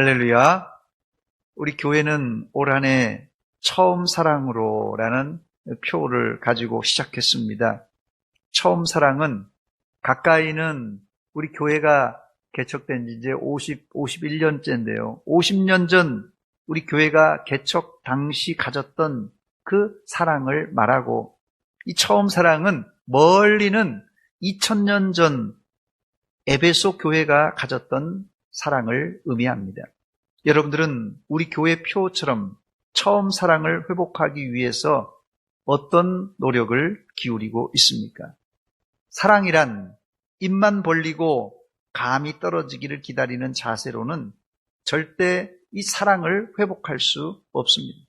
할렐루야. 우리 교회는 올 한 해 처음 사랑으로라는 표를 가지고 시작했습니다. 처음 사랑은 가까이는 우리 교회가 개척된 지 이제 51년째인데요. 50년 전 우리 교회가 개척 당시 가졌던 그 사랑을 말하고, 이 처음 사랑은 멀리는 2000년 전 에베소 교회가 가졌던 사랑을 의미합니다. 여러분들은 우리 교회 표처럼 처음 사랑을 회복하기 위해서 어떤 노력을 기울이고 있습니까? 사랑이란 입만 벌리고 감이 떨어지기를 기다리는 자세로는 절대 이 사랑을 회복할 수 없습니다.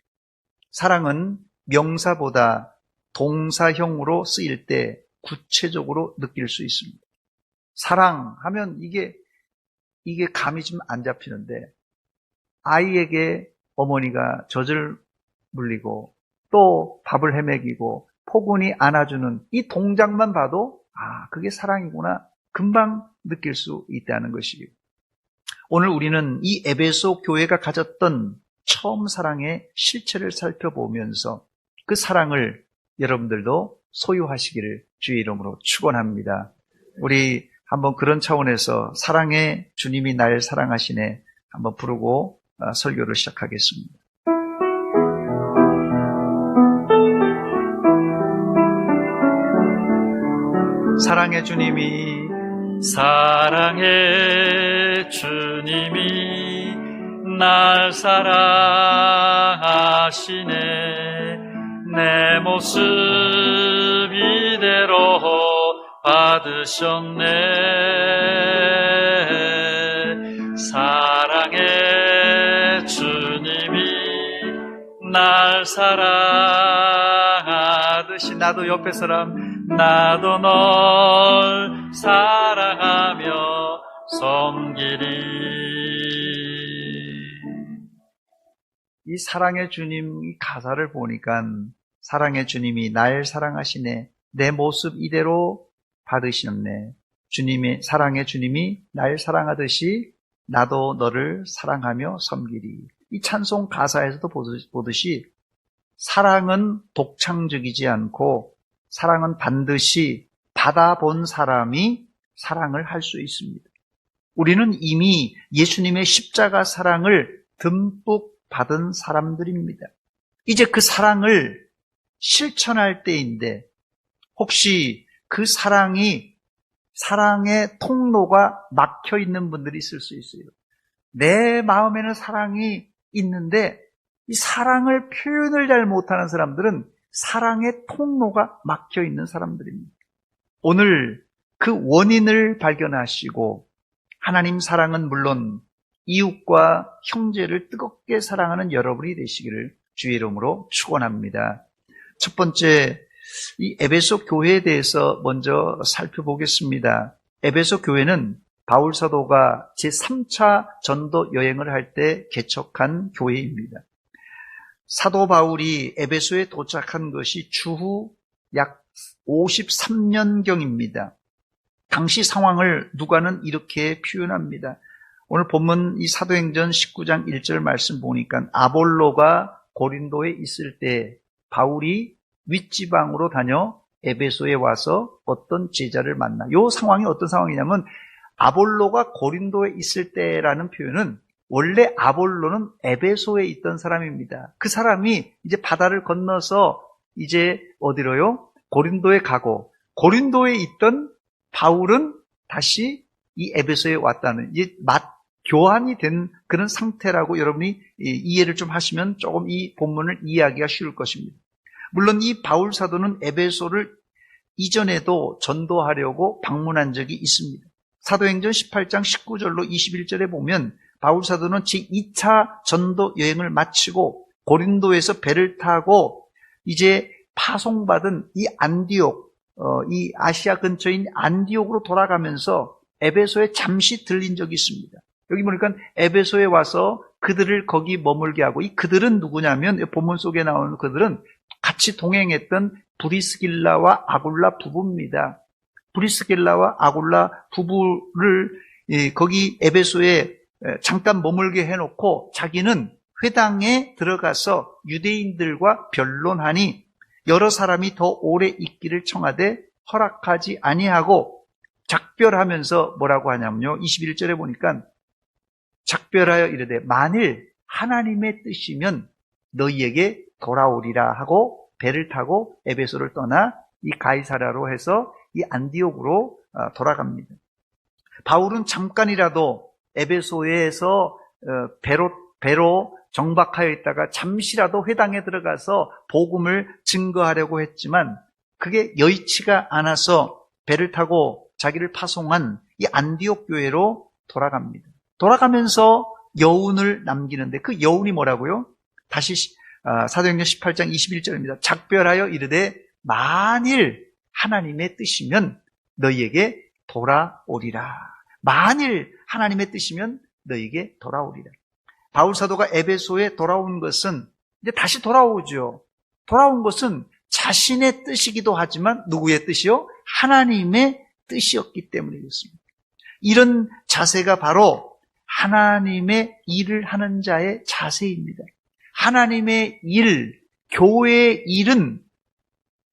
사랑은 명사보다 동사형으로 쓰일 때 구체적으로 느낄 수 있습니다. 사랑하면 이게 감이 좀 안 잡히는데, 아이에게 어머니가 젖을 물리고 또 밥을 헤매기고 포근히 안아주는 이 동작만 봐도 그게 사랑이구나 금방 느낄 수 있다는 것이에요. 오늘 우리는 이 에베소 교회가 가졌던 처음 사랑의 실체를 살펴보면서 그 사랑을 여러분들도 소유하시기를 주의 이름으로 축원합니다. 우리 한번 그런 차원에서 사랑의 주님이 날 사랑하시네 한번 부르고 설교를 시작하겠습니다. 사랑의 주님이 날 사랑하시네. 내 모습 이대로 받으셨네. 사랑의 주님이 날 사랑하듯이 나도 옆에 사람, 나도 널 사랑하며 섬기리. 이 사랑의 주님 이 가사를 보니까 사랑의 주님이 날 사랑하시네. 내 모습 이대로 받으셨네. 사랑의 주님이 날 사랑하듯이 나도 너를 사랑하며 섬기리. 이 찬송 가사에서도 보듯이 사랑은 독창적이지 않고 사랑은 반드시 받아본 사람이 사랑을 할 수 있습니다. 우리는 이미 예수님의 십자가 사랑을 듬뿍 받은 사람들입니다. 이제 그 사랑을 실천할 때인데, 혹시 그 사랑의 통로가 막혀 있는 분들이 있을 수 있어요. 내 마음에는 사랑이 있는데 이 사랑을 표현을 잘 못하는 사람들은 사랑의 통로가 막혀 있는 사람들입니다. 오늘 그 원인을 발견하시고 하나님 사랑은 물론 이웃과 형제를 뜨겁게 사랑하는 여러분이 되시기를 주의 이름으로 축원합니다. 첫 번째, 이 에베소 교회에 대해서 먼저 살펴보겠습니다. 에베소 교회는 바울 사도가 제3차 전도 여행을 할 때 개척한 교회입니다. 사도 바울이 에베소에 도착한 것이 주후 약 53년경입니다. 당시 상황을 누가는 이렇게 표현합니다. 오늘 본문 이 사도행전 19장 1절 말씀 보니까 아볼로가 고린도에 있을 때 바울이 윗지방으로 다녀 에베소에 와서 어떤 제자를 만나. 이 상황이 어떤 상황이냐면, 아볼로가 고린도에 있을 때라는 표현은 원래 아볼로는 에베소에 있던 사람입니다. 그 사람이 이제 바다를 건너서 이제 어디로요? 고린도에 가고, 고린도에 있던 바울은 다시 이 에베소에 왔다는, 이제 교환이 된 그런 상태라고 여러분이 이해를 좀 하시면 조금 이 본문을 이해하기가 쉬울 것입니다. 물론 이 바울 사도는 에베소를 이전에도 전도하려고 방문한 적이 있습니다. 사도행전 18장 19절로 21절에 보면 바울 사도는 제2차 전도 여행을 마치고 고린도에서 배를 타고 이제 파송받은 이 안디옥, 이 아시아 근처인 안디옥으로 돌아가면서 에베소에 잠시 들린 적이 있습니다. 여기 보니까 에베소에 와서 그들을 거기 머물게 하고, 이 그들은 누구냐면 본문 속에 나오는 그들은 같이 동행했던 브리스길라와 아굴라 부부입니다. 브리스길라와 아굴라 부부를 거기 에베소에 잠깐 머물게 해놓고 자기는 회당에 들어가서 유대인들과 변론하니 여러 사람이 더 오래 있기를 청하되 허락하지 아니하고 작별하면서 뭐라고 하냐면요. 21절에 보니까 작별하여 이르되 만일 하나님의 뜻이면 너희에게 돌아오리라 하고 배를 타고 에베소를 떠나 이 가이사랴로 해서 이 안디옥으로 돌아갑니다. 바울은 잠깐이라도 에베소에서 배로 정박하여 있다가 잠시라도 회당에 들어가서 복음을 증거하려고 했지만 그게 여의치가 않아서 배를 타고 자기를 파송한 이 안디옥 교회로 돌아갑니다. 돌아가면서 여운을 남기는데 그 여운이 뭐라고요? 다시 사도행전 18장 21절입니다. 작별하여 이르되 만일 하나님의 뜻이면 너희에게 돌아오리라. 만일 하나님의 뜻이면 너희에게 돌아오리라. 바울 사도가 에베소에 돌아온 것은 이제 다시 돌아오죠. 돌아온 것은 자신의 뜻이기도 하지만 누구의 뜻이요? 하나님의 뜻이었기 때문이었습니다. 이런 자세가 바로 하나님의 일을 하는 자의 자세입니다. 하나님의 일, 교회의 일은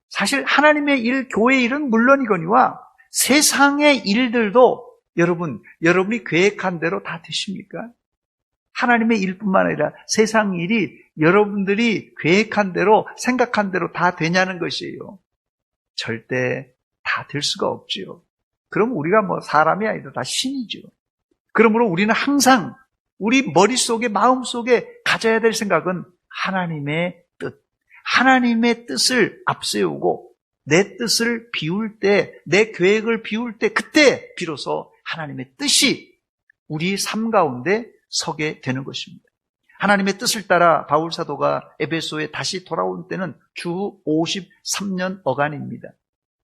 사실 하나님의 일, 교회의 일은 물론이거니와 세상의 일들도 여러분이 계획한 대로 다 되십니까? 하나님의 일뿐만 아니라 세상 일이 여러분들이 계획한 대로 생각한 대로 다 되냐는 것이에요. 절대 다 될 수가 없지요. 그럼 우리가 사람이 아니라 다 신이죠. 그러므로 우리는 항상 우리 머릿속에 마음속에 가져야 될 생각은 하나님의 뜻. 하나님의 뜻을 앞세우고 내 뜻을 비울 때, 내 계획을 비울 때 그때 비로소 하나님의 뜻이 우리 삶 가운데 서게 되는 것입니다. 하나님의 뜻을 따라 바울 사도가 에베소에 다시 돌아온 때는 주 53년 어간입니다.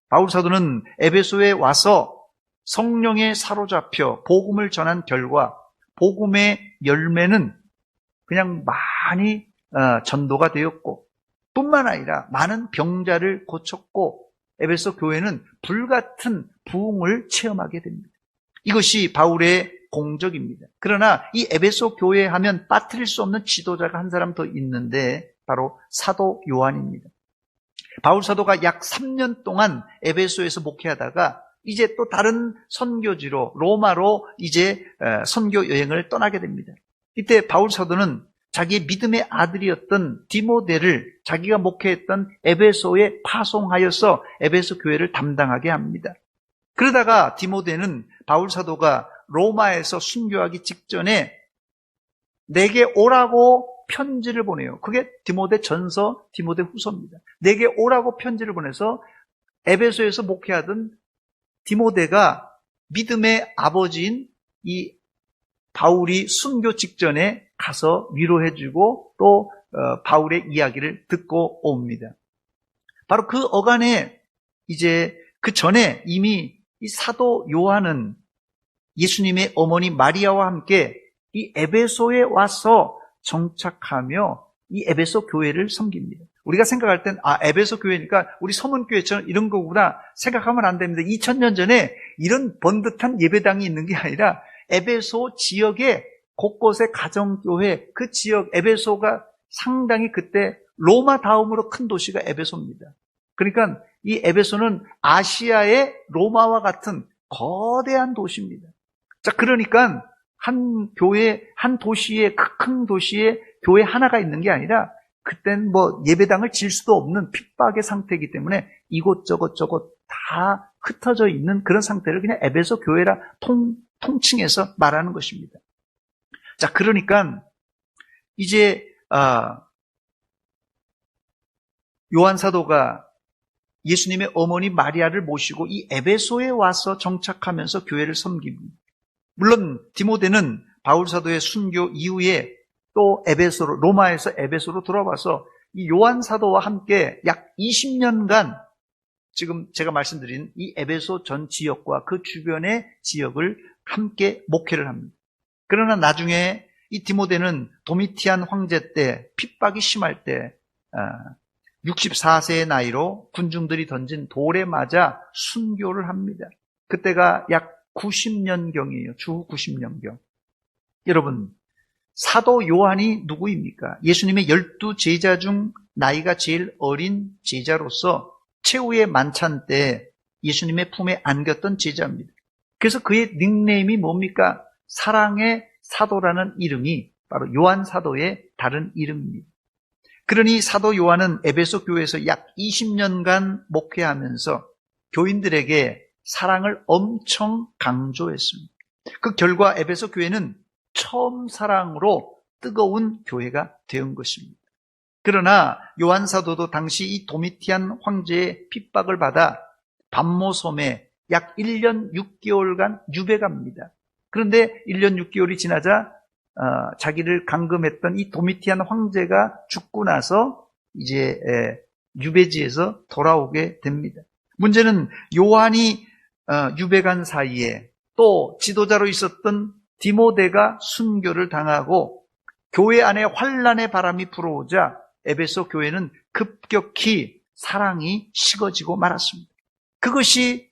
바울 사도는 에베소에 와서 성령에 사로잡혀 복음을 전한 결과 복음의 열매는 그냥 많이 전도가 되었고 뿐만 아니라 많은 병자를 고쳤고 에베소 교회는 불같은 부흥을 체험하게 됩니다. 이것이 바울의 공적입니다. 그러나 이 에베소 교회 하면 빠뜨릴 수 없는 지도자가 한 사람 더 있는데 바로 사도 요한입니다. 바울 사도가 약 3년 동안 에베소에서 목회하다가 이제 또 다른 선교지로 로마로 이제 선교 여행을 떠나게 됩니다. 이때 바울 사도는 자기의 믿음의 아들이었던 디모데를 자기가 목회했던 에베소에 파송하여서 에베소 교회를 담당하게 합니다. 그러다가 디모데는 바울 사도가 로마에서 순교하기 직전에 내게 오라고 편지를 보내요. 그게 디모데 전서, 디모데 후서입니다. 내게 오라고 편지를 보내서 에베소에서 목회하던 디모데가 믿음의 아버지인 이 바울이 순교 직전에 가서 위로해주고 또 바울의 이야기를 듣고 옵니다. 바로 그 어간에 이제 그 전에 이미 이 사도 요한은 예수님의 어머니 마리아와 함께 이 에베소에 와서 정착하며 이 에베소 교회를 섬깁니다. 우리가 생각할 땐 에베소 교회니까 우리 서문교회처럼 이런 거구나 생각하면 안 됩니다. 2000년 전에 이런 번듯한 예배당이 있는 게 아니라 에베소 지역에 곳곳에 가정교회, 그 지역 에베소가 상당히 그때 로마 다음으로 큰 도시가 에베소입니다. 그러니까 이 에베소는 아시아의 로마와 같은 거대한 도시입니다. 자, 그러니까 한 교회, 한 도시에, 큰 도시에 교회 하나가 있는 게 아니라 그땐 예배당을 질 수도 없는 핍박의 상태이기 때문에 이곳저곳 다 흩어져 있는 그런 상태를 그냥 에베소 교회라 통칭해서 말하는 것입니다. 자, 그러니까 이제 요한 사도가 예수님의 어머니 마리아를 모시고 이 에베소에 와서 정착하면서 교회를 섬깁니다. 물론 디모데는 바울 사도의 순교 이후에 또 로마에서 에베소로 돌아와서 이 요한 사도와 함께 약 20년간 지금 제가 말씀드린 이 에베소 전 지역과 그 주변의 지역을 함께 목회를 합니다. 그러나 나중에 이 디모데는 도미티안 황제 때 핍박이 심할 때 64세의 나이로 군중들이 던진 돌에 맞아 순교를 합니다. 그때가 약 90년경이에요. 주후 90년경. 여러분, 사도 요한이 누구입니까? 예수님의 12 제자 중 나이가 제일 어린 제자로서 최후의 만찬 때 예수님의 품에 안겼던 제자입니다. 그래서 그의 닉네임이 뭡니까? 사랑의 사도라는 이름이 바로 요한 사도의 다른 이름입니다. 그러니 사도 요한은 에베소 교회에서 약 20년간 목회하면서 교인들에게 사랑을 엄청 강조했습니다. 그 결과 에베소 교회는 처음 사랑으로 뜨거운 교회가 된 것입니다. 그러나 요한 사도도 당시 이 도미티안 황제의 핍박을 받아 밤모섬에 약 1년 6개월간 유배갑니다. 그런데 1년 6개월이 지나자 자기를 감금했던 이 도미티안 황제가 죽고 나서 이제 유배지에서 돌아오게 됩니다. 문제는 요한이 유배간 사이에 또 지도자로 있었던 디모데가 순교를 당하고 교회 안에 환란의 바람이 불어오자 에베소 교회는 급격히 사랑이 식어지고 말았습니다. 그것이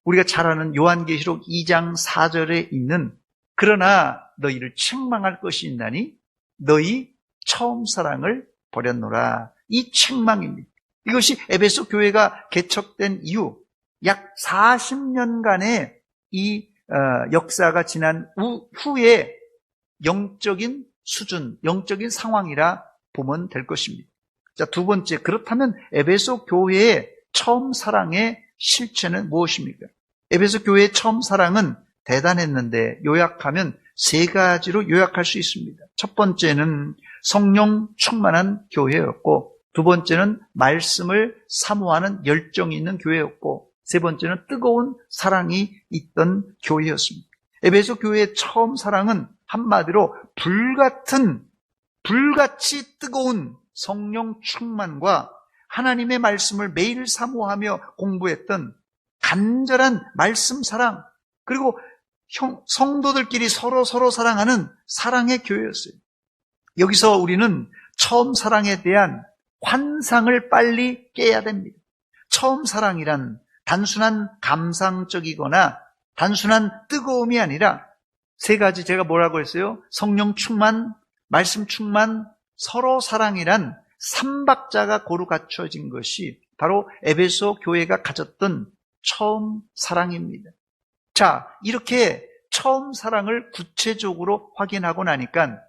우리가 잘 아는 요한계시록 2장 4절에 있는 그러나 너희를 책망할 것이 있나니 너희 처음 사랑을 버렸노라. 이 책망입니다. 이것이 에베소 교회가 개척된 이후 약 40년간의 이 역사가 지난 후에 영적인 수준, 영적인 상황이라 보면 될 것입니다. 자, 두 번째, 그렇다면 에베소 교회의 처음 사랑의 실체는 무엇입니까? 에베소 교회의 처음 사랑은 대단했는데 요약하면 세 가지로 요약할 수 있습니다. 첫 번째는 성령 충만한 교회였고, 두 번째는 말씀을 사모하는 열정이 있는 교회였고, 세 번째는 뜨거운 사랑이 있던 교회였습니다. 에베소 교회의 처음 사랑은 한마디로 불같이 뜨거운 성령 충만과 하나님의 말씀을 매일 사모하며 공부했던 간절한 말씀 사랑, 그리고 성도들끼리 서로 사랑하는 사랑의 교회였어요. 여기서 우리는 처음 사랑에 대한 환상을 빨리 깨야 됩니다. 처음 사랑이란 단순한 감상적이거나 단순한 뜨거움이 아니라 세 가지, 제가 뭐라고 했어요? 성령 충만, 말씀 충만, 서로 사랑이란 삼박자가 고루 갖춰진 것이 바로 에베소 교회가 가졌던 처음 사랑입니다. 자, 이렇게 처음 사랑을 구체적으로 확인하고 나니까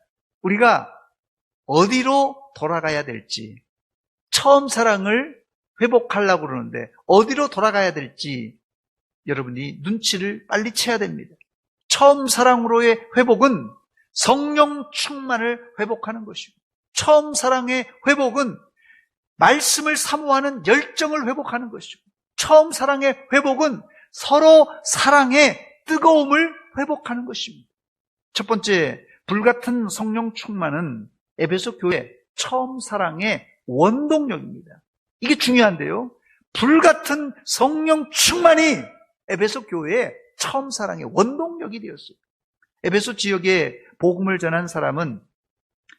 우리가 어디로 돌아가야 될지, 처음 사랑을 회복하려고 그러는데 어디로 돌아가야 될지 여러분이 눈치를 빨리 채야 됩니다. 처음 사랑으로의 회복은 성령 충만을 회복하는 것이고, 처음 사랑의 회복은 말씀을 사모하는 열정을 회복하는 것이고, 처음 사랑의 회복은 서로 사랑의 뜨거움을 회복하는 것입니다. 첫 번째, 불같은 성령 충만은 에베소 교회 처음 사랑의 원동력입니다. 이게 중요한데요. 불같은 성령 충만이 에베소 교회의 처음 사랑의 원동력이 되었어요. 에베소 지역에 복음을 전한 사람은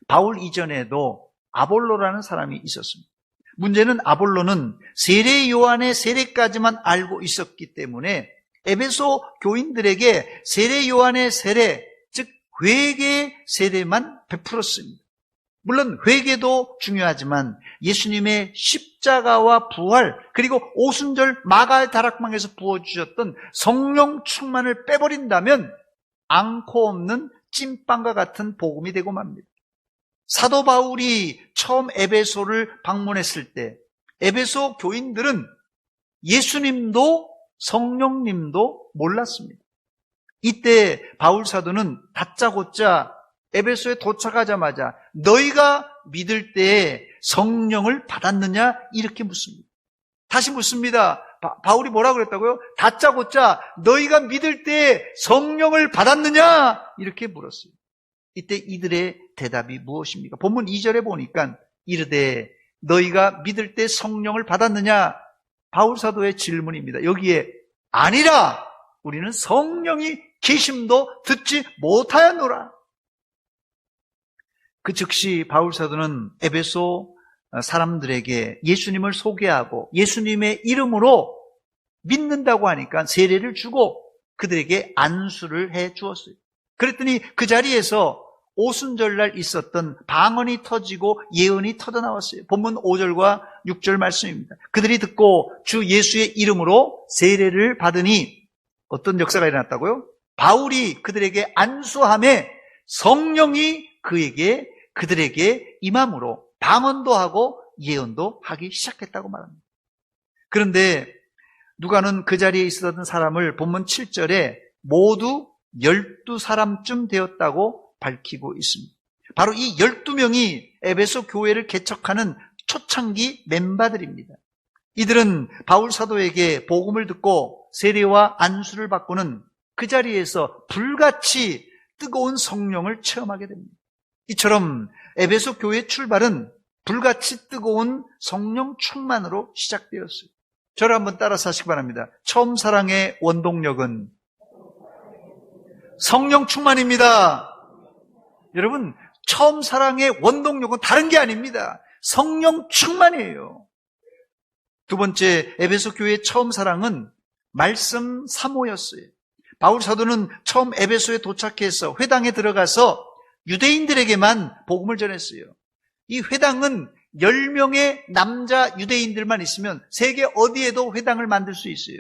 바울 이전에도 아볼로라는 사람이 있었습니다. 문제는 아볼로는 세례 요한의 세례까지만 알고 있었기 때문에 에베소 교인들에게 세례 요한의 세례, 즉 회개의 세례만 베풀었습니다. 물론 회개도 중요하지만 예수님의 십자가와 부활, 그리고 오순절 마가의 다락방에서 부어주셨던 성령 충만을 빼버린다면 앙코 없는 찐빵과 같은 복음이 되고 맙니다. 사도 바울이 처음 에베소를 방문했을 때 에베소 교인들은 예수님도 성령님도 몰랐습니다. 이때 바울 사도는 다짜고짜 에베소에 도착하자마자 너희가 믿을 때에 성령을 받았느냐 이렇게 묻습니다. 다시 묻습니다. 바울이 뭐라고 그랬다고요? 다짜고짜 너희가 믿을 때에 성령을 받았느냐 이렇게 물었어요. 이때 이들의 대답이 무엇입니까? 본문 2절에 보니까 이르되 너희가 믿을 때 성령을 받았느냐? 바울 사도의 질문입니다. 여기에 아니라 우리는 성령이 계심도 듣지 못하였노라. 그 즉시 바울 사도는 에베소 사람들에게 예수님을 소개하고 예수님의 이름으로 믿는다고 하니까 세례를 주고 그들에게 안수를 해 주었어요. 그랬더니 그 자리에서 오순절날 있었던 방언이 터지고 예언이 터져나왔어요. 본문 5절과 6절 말씀입니다. 그들이 듣고 주 예수의 이름으로 세례를 받으니 어떤 역사가 일어났다고요? 바울이 그들에게 안수함에 성령이 그들에게 임함으로 방언도 하고 예언도 하기 시작했다고 말합니다. 그런데 누가는 그 자리에 있었던 사람을 본문 7절에 모두 12사람쯤 되었다고 밝히고 있습니다. 바로 이 12명이 에베소 교회를 개척하는 초창기 멤버들입니다. 이들은 바울 사도에게 복음을 듣고 세례와 안수를 받고는 그 자리에서 불같이 뜨거운 성령을 체험하게 됩니다. 이처럼 에베소 교회의 출발은 불같이 뜨거운 성령 충만으로 시작되었어요. 저를 한번 따라서 하시기 바랍니다. 처음 사랑의 원동력은 성령 충만입니다. 여러분, 처음 사랑의 원동력은 다른 게 아닙니다. 성령 충만이에요. 두 번째, 에베소 교회의 처음 사랑은 말씀 사모였어요. 바울 사도는 처음 에베소에 도착해서 회당에 들어가서 유대인들에게만 복음을 전했어요. 이 회당은 10명의 남자 유대인들만 있으면 세계 어디에도 회당을 만들 수 있어요.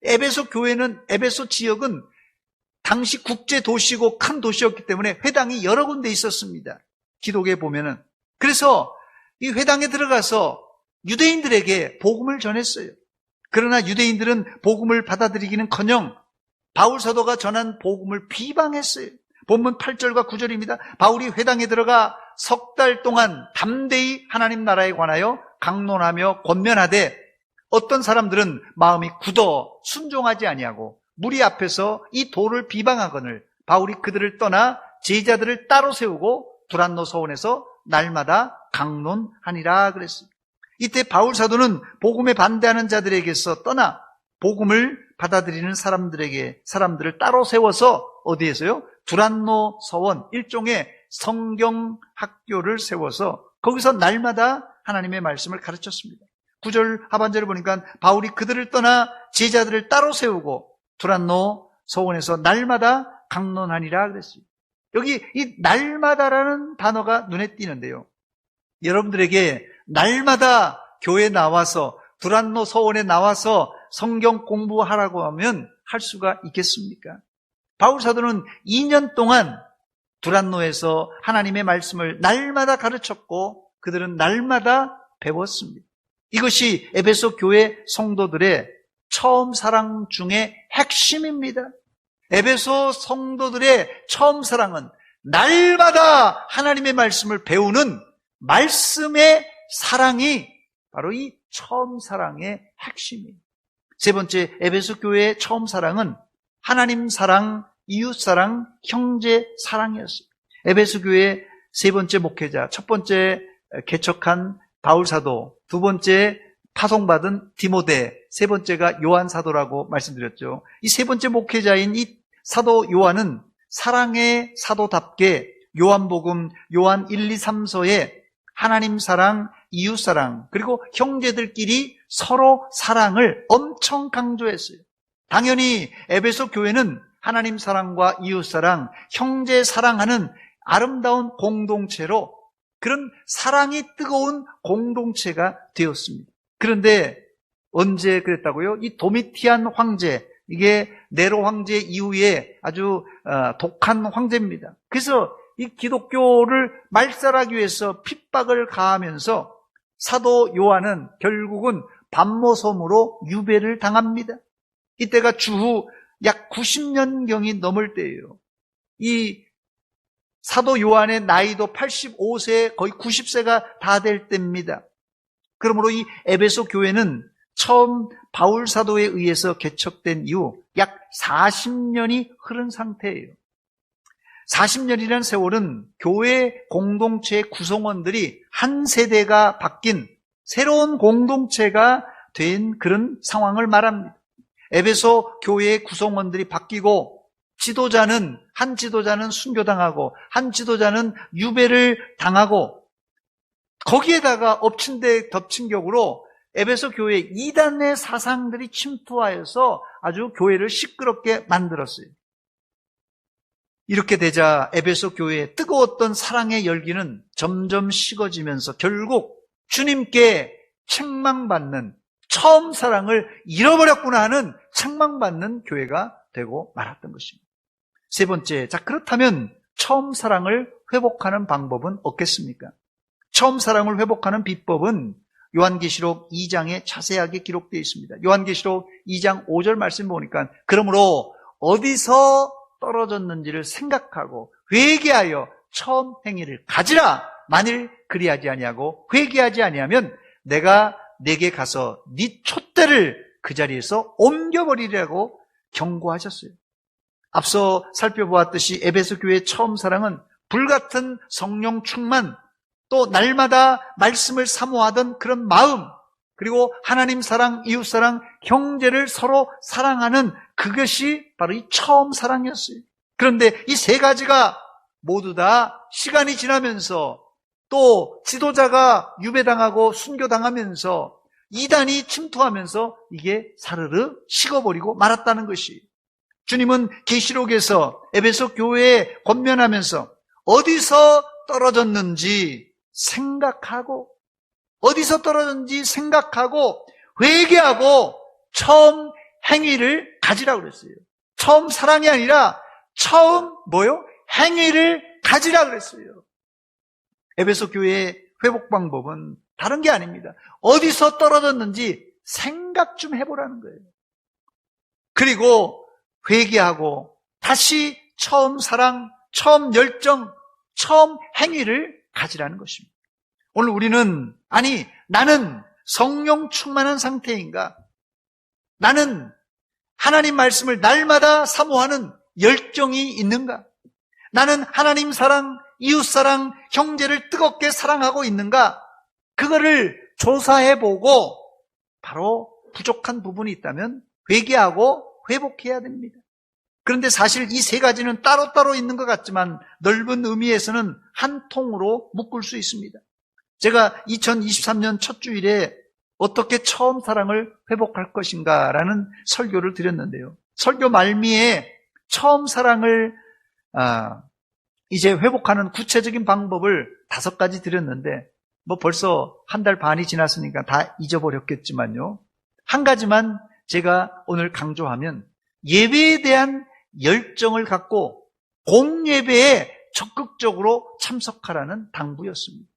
에베소 지역은 당시 국제 도시고 큰 도시였기 때문에 회당이 여러 군데 있었습니다. 기록에 보면은. 그래서 이 회당에 들어가서 유대인들에게 복음을 전했어요. 그러나 유대인들은 복음을 받아들이기는커녕 바울 사도가 전한 복음을 비방했어요. 본문 8절과 9절입니다. 바울이 회당에 들어가 석 달 동안 담대히 하나님 나라에 관하여 강론하며 권면하되 어떤 사람들은 마음이 굳어 순종하지 아니하고 무리 앞에서 이 도를 비방하거늘 바울이 그들을 떠나 제자들을 따로 세우고 두란노 서원에서 날마다 강론하니라 그랬어요. 이때 바울 사도는 복음에 반대하는 자들에게서 떠나 복음을 받아들이는 사람들을 따로 세워서 어디에서요? 두란노 서원, 일종의 성경 학교를 세워서 거기서 날마다 하나님의 말씀을 가르쳤습니다. 9절 하반절을 보니까 바울이 그들을 떠나 제자들을 따로 세우고 두란노 서원에서 날마다 강론하니라 그랬어요. 여기 이 날마다라는 단어가 눈에 띄는데요. 여러분들에게 날마다 교회에 나와서 두란노 서원에 나와서 성경 공부하라고 하면 할 수가 있겠습니까? 바울 사도는 2년 동안 두란노에서 하나님의 말씀을 날마다 가르쳤고 그들은 날마다 배웠습니다. 이것이 에베소 교회 성도들의 처음 사랑 중에 핵심입니다. 에베소 성도들의 처음 사랑은 날마다 하나님의 말씀을 배우는 말씀의 사랑이 바로 이 처음 사랑의 핵심입니다. 세 번째, 에베소 교회의 처음 사랑은 하나님 사랑, 이웃 사랑, 형제 사랑이었어요. 에베소 교회의 세 번째 목회자, 첫 번째 개척한 바울 사도, 두 번째 파송받은 디모데, 세 번째가 요한 사도라고 말씀드렸죠. 이 세 번째 목회자인 이 사도 요한은 사랑의 사도답게 요한복음, 요한 1, 2, 3서에 하나님 사랑, 이웃 사랑, 그리고 형제들끼리 서로 사랑을 엄청 강조했어요. 당연히 에베소 교회는 하나님 사랑과 이웃 사랑, 형제 사랑하는 아름다운 공동체로 그런 사랑이 뜨거운 공동체가 되었습니다. 그런데 언제 그랬다고요? 이 도미티안 황제, 이게 네로 황제 이후에 아주 독한 황제입니다. 그래서 이 기독교를 말살하기 위해서 핍박을 가하면서 사도 요한은 결국은 반모섬으로 유배를 당합니다. 이때가 주후 약 90년경이 넘을 때예요. 이 사도 요한의 나이도 85세, 거의 90세가 다 될 때입니다. 그러므로 이 에베소 교회는 처음 바울 사도에 의해서 개척된 이후 약 40년이 흐른 상태예요. 40년이라는 세월은 교회 공동체의 구성원들이 한 세대가 바뀐 새로운 공동체가 된 그런 상황을 말합니다. 에베소 교회의 구성원들이 바뀌고 한 지도자는 순교당하고 한 지도자는 유배를 당하고 거기에다가 엎친 데 덮친 격으로 에베소 교회에 이단의 사상들이 침투하여서 아주 교회를 시끄럽게 만들었어요. 이렇게 되자 에베소 교회의 뜨거웠던 사랑의 열기는 점점 식어지면서 결국 주님께 책망받는, 처음 사랑을 잃어버렸구나 하는 책망받는 교회가 되고 말았던 것입니다. 세 번째, 자, 그렇다면 처음 사랑을 회복하는 방법은 없겠습니까? 처음 사랑을 회복하는 비법은 요한계시록 2장에 자세하게 기록되어 있습니다. 요한계시록 2장 5절 말씀 보니까, 그러므로 어디서 떨어졌는지를 생각하고 회개하여 처음 행위를 가지라. 만일 그리하지 아니하고 회개하지 아니하면 내가 내게 가서 네 촛대를 그 자리에서 옮겨버리라고 경고하셨어요. 앞서 살펴보았듯이 에베소 교회의 처음 사랑은 불같은 성령 충만, 또 날마다 말씀을 사모하던 그런 마음, 그리고 하나님 사랑, 이웃 사랑, 형제를 서로 사랑하는 그것이 바로 이 처음 사랑이었어요. 그런데 이 세 가지가 모두 다 시간이 지나면서, 또 지도자가 유배당하고 순교당하면서, 이단이 침투하면서 이게 사르르 식어버리고 말았다는 것이, 주님은 계시록에서 에베소 교회에 권면하면서 어디서 떨어졌는지 생각하고, 어디서 떨어졌는지 생각하고 회개하고 처음 행위를 가지라고 그랬어요. 처음 사랑이 아니라 처음 행위를 가지라 그랬어요. 에베소 교회의 회복 방법은 다른 게 아닙니다. 어디서 떨어졌는지 생각 좀 해보라는 거예요. 그리고 회개하고 다시 처음 사랑, 처음 열정, 처음 행위를 가지라는 것입니다. 오늘 우리는, 아니, 나는 성령 충만한 상태인가? 나는 하나님 말씀을 날마다 사모하는 열정이 있는가? 나는 하나님 사랑, 이웃 사랑, 형제를 뜨겁게 사랑하고 있는가? 그거를 조사해보고 바로 부족한 부분이 있다면 회개하고 회복해야 됩니다. 그런데 사실 이 세 가지는 따로따로 있는 것 같지만 넓은 의미에서는 한 통으로 묶을 수 있습니다. 제가 2023년 첫 주일에 어떻게 처음 사랑을 회복할 것인가라는 설교를 드렸는데요. 설교 말미에 처음 사랑을 이제 회복하는 구체적인 방법을 5가지 드렸는데, 벌써 한 달 반이 지났으니까 다 잊어버렸겠지만요. 한 가지만 제가 오늘 강조하면, 예배에 대한 열정을 갖고 공예배에 적극적으로 참석하라는 당부였습니다.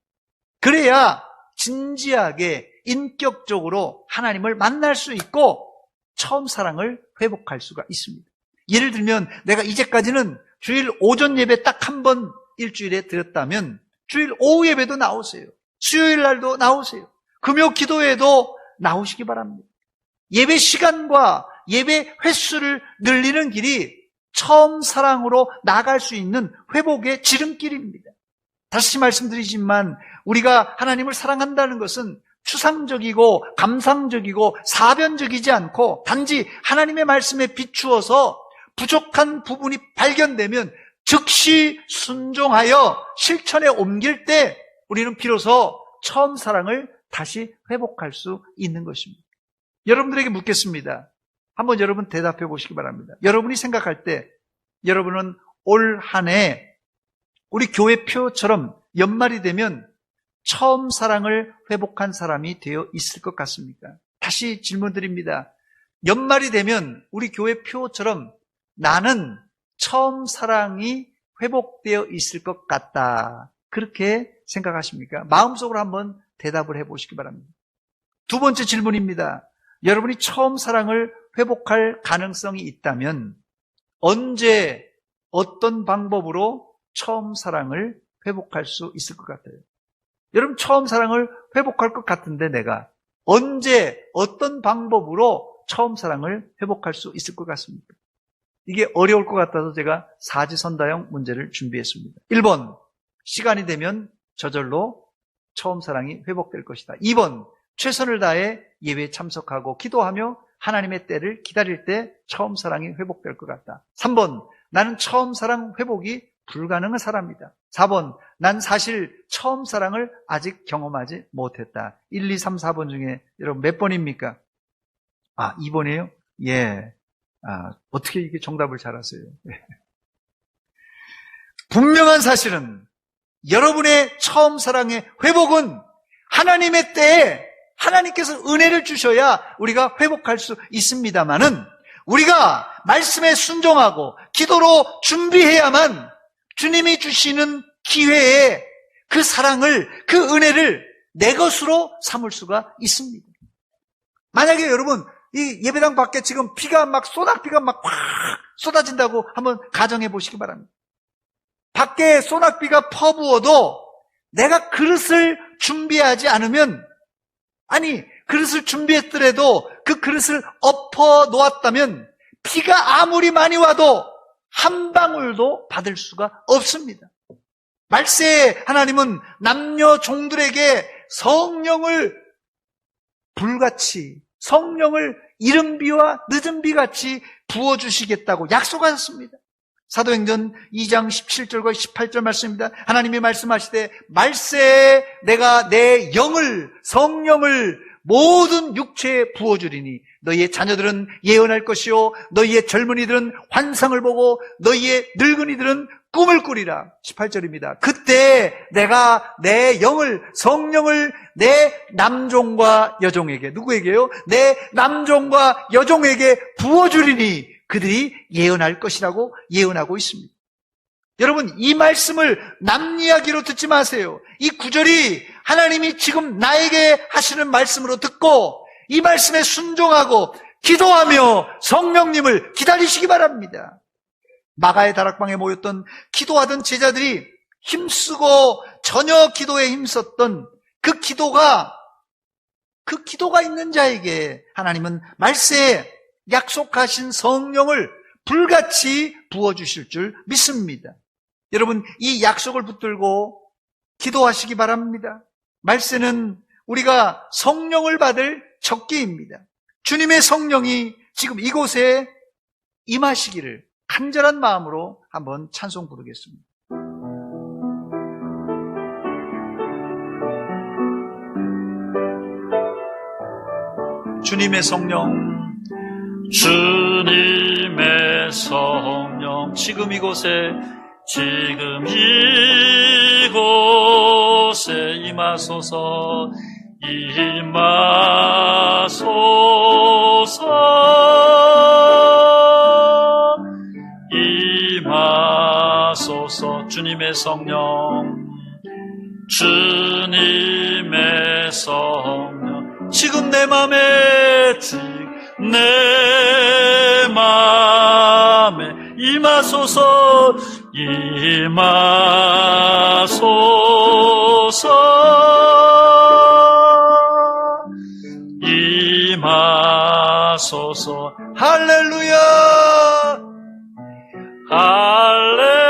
그래야 진지하게 인격적으로 하나님을 만날 수 있고 처음 사랑을 회복할 수가 있습니다. 예를 들면 내가 이제까지는 주일 오전 예배 딱 한 번 일주일에 드렸다면 주일 오후 예배도 나오세요. 수요일 날도 나오세요. 금요 기도회도 나오시기 바랍니다. 예배 시간과 예배 횟수를 늘리는 길이 처음 사랑으로 나아갈 수 있는 회복의 지름길입니다. 다시 말씀드리지만 우리가 하나님을 사랑한다는 것은 추상적이고 감상적이고 사변적이지 않고 단지 하나님의 말씀에 비추어서 부족한 부분이 발견되면 즉시 순종하여 실천에 옮길 때 우리는 비로소 처음 사랑을 다시 회복할 수 있는 것입니다. 여러분들에게 묻겠습니다. 한번 여러분 대답해 보시기 바랍니다. 여러분이 생각할 때 여러분은 올 한 해 우리 교회 표처럼 연말이 되면 처음 사랑을 회복한 사람이 되어 있을 것 같습니까? 다시 질문 드립니다. 연말이 되면 우리 교회 표처럼 나는 처음 사랑이 회복되어 있을 것 같다. 그렇게 생각하십니까? 마음속으로 한번 대답을 해보시기 바랍니다. 두 번째 질문입니다. 여러분이 처음 사랑을 회복할 가능성이 있다면 언제, 어떤 방법으로 처음 사랑을 회복할 수 있을 것 같아요? 여러분 처음 사랑을 회복할 것 같은데 내가 언제, 어떤 방법으로 처음 사랑을 회복할 수 있을 것 같습니까? 이게 어려울 것 같아서 제가 사지선다형 문제를 준비했습니다. 1번, 시간이 되면 저절로 처음 사랑이 회복될 것이다. 2번, 최선을 다해 예배에 참석하고 기도하며 하나님의 때를 기다릴 때 처음 사랑이 회복될 것 같다. 3번, 나는 처음 사랑 회복이 불가능한 사람이다. 4번, 난 사실 처음 사랑을 아직 경험하지 못했다. 1, 2, 3, 4번 중에 여러분 몇 번입니까? 2번이에요? 예. 어떻게 이게 정답을 잘 아세요? 분명한 사실은 여러분의 처음 사랑의 회복은 하나님의 때에 하나님께서 은혜를 주셔야 우리가 회복할 수 있습니다만은 우리가 말씀에 순종하고 기도로 준비해야만 주님이 주시는 기회에 그 사랑을, 그 은혜를 내 것으로 삼을 수가 있습니다. 만약에 여러분 이 예배당 밖에 지금 비가 막 소낙비가 막 확 쏟아진다고 한번 가정해 보시기 바랍니다. 밖에 소낙비가 퍼부어도 내가 그릇을 준비하지 않으면, 아니 그릇을 준비했더라도 그 그릇을 엎어 놓았다면 비가 아무리 많이 와도 한 방울도 받을 수가 없습니다. 말세에 하나님은 남녀 종들에게 성령을 불같이, 성령을 이른 비와 늦은 비같이 부어주시겠다고 약속하셨습니다. 사도행전 2장 17절과 18절 말씀입니다. 하나님이 말씀하시되 말세에 내가 내 영을, 성령을 모든 육체에 부어주리니 너희의 자녀들은 예언할 것이요 너희의 젊은이들은 환상을 보고 너희의 늙은이들은 꿈을 꾸리라. 18절입니다. 그때 내가 내 영을, 성령을 내 남종과 여종에게, 누구에게요? 내 남종과 여종에게 부어주리니 그들이 예언할 것이라고 예언하고 있습니다. 여러분, 이 말씀을 남 이야기로 듣지 마세요. 이 구절이 하나님이 지금 나에게 하시는 말씀으로 듣고 이 말씀에 순종하고 기도하며 성령님을 기다리시기 바랍니다. 마가의 다락방에 모였던 기도하던 제자들이 힘쓰고 전혀 기도에 힘썼던 그 기도가 있는 자에게 하나님은 말세에 약속하신 성령을 불같이 부어주실 줄 믿습니다. 여러분, 이 약속을 붙들고 기도하시기 바랍니다. 말세는 우리가 성령을 받을 적기입니다. 주님의 성령이 지금 이곳에 임하시기를 간절한 마음으로 한번 찬송 부르겠습니다. 주님의 성령, 주님의 성령 지금 이곳에 임하소서 임하소서 주님의 성령 지금 내 맘에 임하소서 임하소서 할렐루야! 할렐루야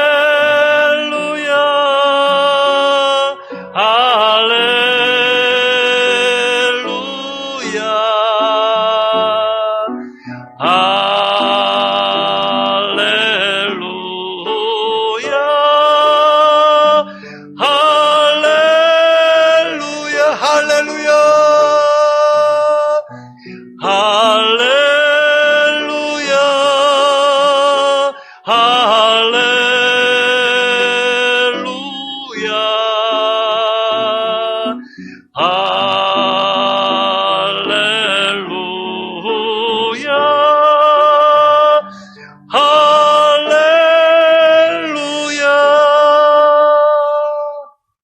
할렐루야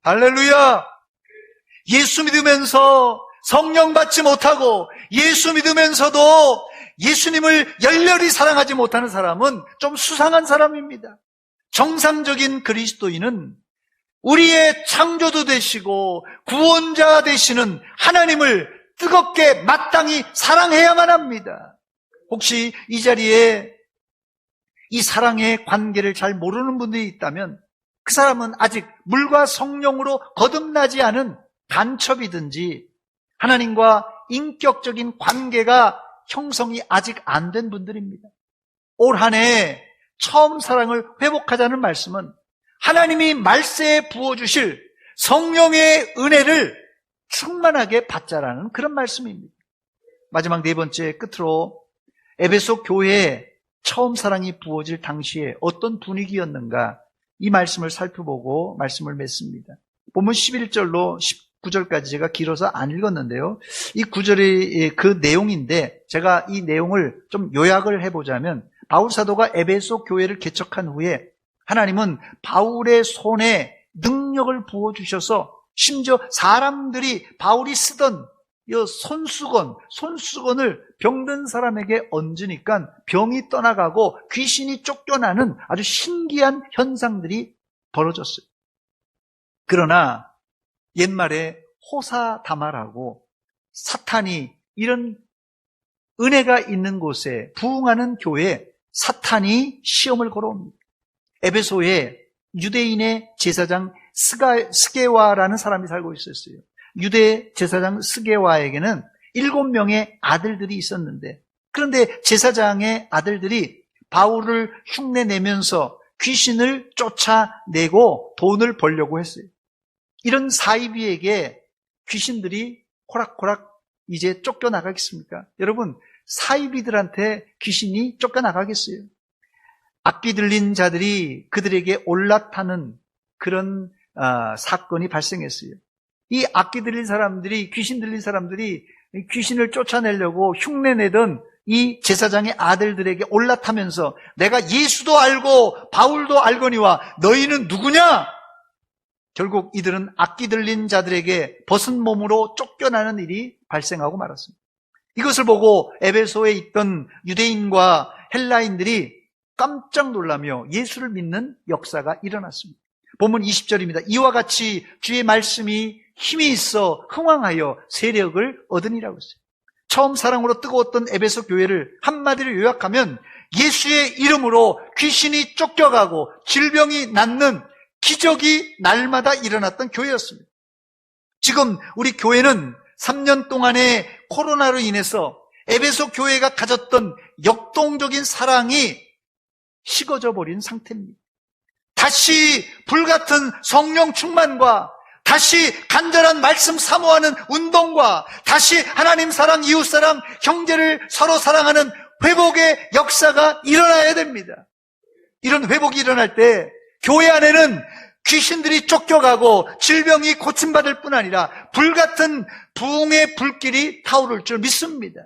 할렐루야! 예수 믿으면서 성령 받지 못하고 예수 믿으면서도 예수님을 열렬히 사랑하지 못하는 사람은 좀 수상한 사람입니다. 정상적인 그리스도인은 우리의 창조주 되시고 구원자 되시는 하나님을 뜨겁게 마땅히 사랑해야만 합니다. 혹시 이 자리에 이 사랑의 관계를 잘 모르는 분들이 있다면 그 사람은 아직 물과 성령으로 거듭나지 않은 간첩이든지 하나님과 인격적인 관계가 형성이 아직 안 된 분들입니다. 올 한 해 처음 사랑을 회복하자는 말씀은 하나님이 말세에 부어주실 성령의 은혜를 충만하게 받자라는 그런 말씀입니다. 마지막 네 번째 끝으로 에베소 교회에 처음 사랑이 부어질 당시에 어떤 분위기였는가 이 말씀을 살펴보고 말씀을 맺습니다. 본문 11절로 19절까지 제가 길어서 안 읽었는데요. 이 구절이 그 내용인데 제가 이 내용을 좀 요약을 해보자면 바울 사도가 에베소 교회를 개척한 후에 하나님은 바울의 손에 능력을 부어주셔서 심지어 사람들이 바울이 쓰던 이 손수건을 병든 사람에게 얹으니까 병이 떠나가고 귀신이 쫓겨나는 아주 신기한 현상들이 벌어졌어요. 그러나 옛말에 호사다마라고 사탄이 이런 은혜가 있는 곳에 부흥하는 교회에 사탄이 시험을 걸어옵니다. 에베소에 유대인의 제사장 스게와라는 사람이 살고 있었어요. 유대 제사장 스게와에게는 7명의 아들들이 있었는데, 그런데 제사장의 아들들이 바울을 흉내내면서 귀신을 쫓아내고 돈을 벌려고 했어요. 이런 사이비에게 귀신들이 호락호락 이제 쫓겨나가겠습니까? 여러분, 사이비들한테 귀신이 쫓겨나가겠어요? 악기 들린 자들이 그들에게 올라타는 그런 사건이 발생했어요. 이 악기 들린 사람들이, 귀신 들린 사람들이 귀신을 쫓아내려고 흉내내던 이 제사장의 아들들에게 올라타면서 내가 예수도 알고 바울도 알거니와 너희는 누구냐? 결국 이들은 악기 들린 자들에게 벗은 몸으로 쫓겨나는 일이 발생하고 말았습니다. 이것을 보고 에베소에 있던 유대인과 헬라인들이 깜짝 놀라며 예수를 믿는 역사가 일어났습니다. 본문 20절입니다. 이와 같이 주의 말씀이 힘이 있어 흥왕하여 세력을 얻으니라고 했어요. 처음 사랑으로 뜨거웠던 에베소 교회를 한마디로 요약하면 예수의 이름으로 귀신이 쫓겨가고 질병이 낫는 기적이 날마다 일어났던 교회였습니다. 지금 우리 교회는 3년 동안의 코로나로 인해서 에베소 교회가 가졌던 역동적인 사랑이 식어져 버린 상태입니다. 다시 불같은 성령 충만과 다시 간절한 말씀 사모하는 운동과 다시 하나님 사랑, 이웃 사랑, 형제를 서로 사랑하는 회복의 역사가 일어나야 됩니다. 이런 회복이 일어날 때 교회 안에는 귀신들이 쫓겨가고 질병이 고침받을 뿐 아니라 불같은 부흥의 불길이 타오를 줄 믿습니다.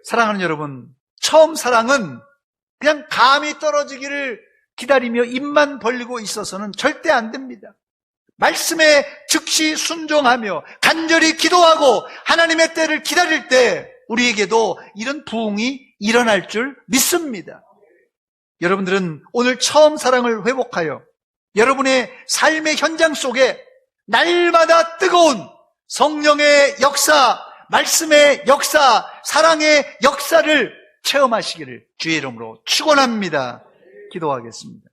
사랑하는 여러분, 처음 사랑은 그냥 감이 떨어지기를 기다리며 입만 벌리고 있어서는 절대 안 됩니다. 말씀에 즉시 순종하며 간절히 기도하고 하나님의 때를 기다릴 때 우리에게도 이런 부흥이 일어날 줄 믿습니다. 여러분들은 오늘 처음 사랑을 회복하여 여러분의 삶의 현장 속에 날마다 뜨거운 성령의 역사, 말씀의 역사, 사랑의 역사를 체험하시기를 주의 이름으로 축원합니다. 기도하겠습니다.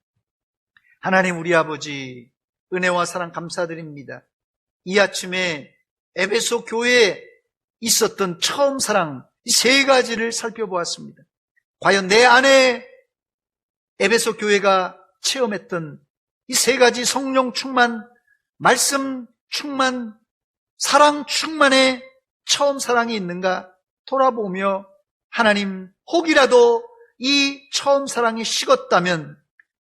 하나님 우리 아버지, 은혜와 사랑 감사드립니다. 이 아침에 에베소 교회에 있었던 처음 사랑 이 세 가지를 살펴보았습니다. 과연 내 안에 에베소 교회가 체험했던 이 세 가지 성령 충만, 말씀 충만, 사랑 충만의 처음 사랑이 있는가 돌아보며 하나님 혹이라도 이 처음 사랑이 식었다면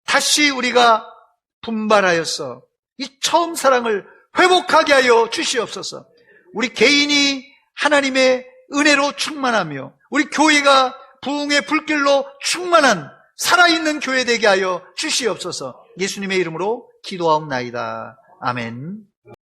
다시 우리가 분발하여서 이 처음 사랑을 회복하게 하여 주시옵소서. 우리 개인이 하나님의 은혜로 충만하며 우리 교회가 부흥의 불길로 충만한 살아있는 교회 되게 하여 주시옵소서. 예수님의 이름으로 기도하옵나이다. 아멘.